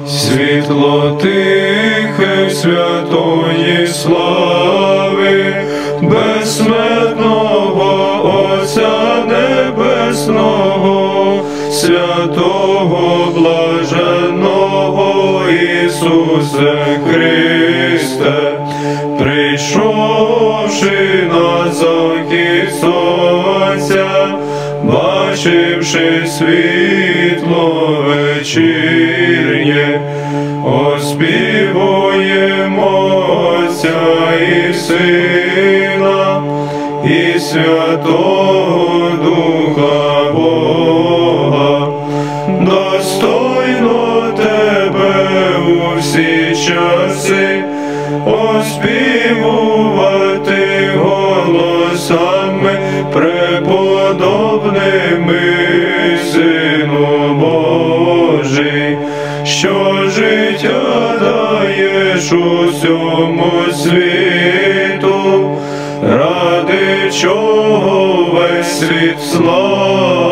Світло тихе святої слави, безсмертного Отця Небесного, святого блаженного Ісусе Христе, прийшовши на захід сонця, бачивши світло вечірнє, оспівуємо Отця і Сина, і Святого Духа Бога. Достойно Тебе у всі часи оспівувати голосами преподобними, Сину Божий, що життя даєш усьому світу, ради чого весь світ славить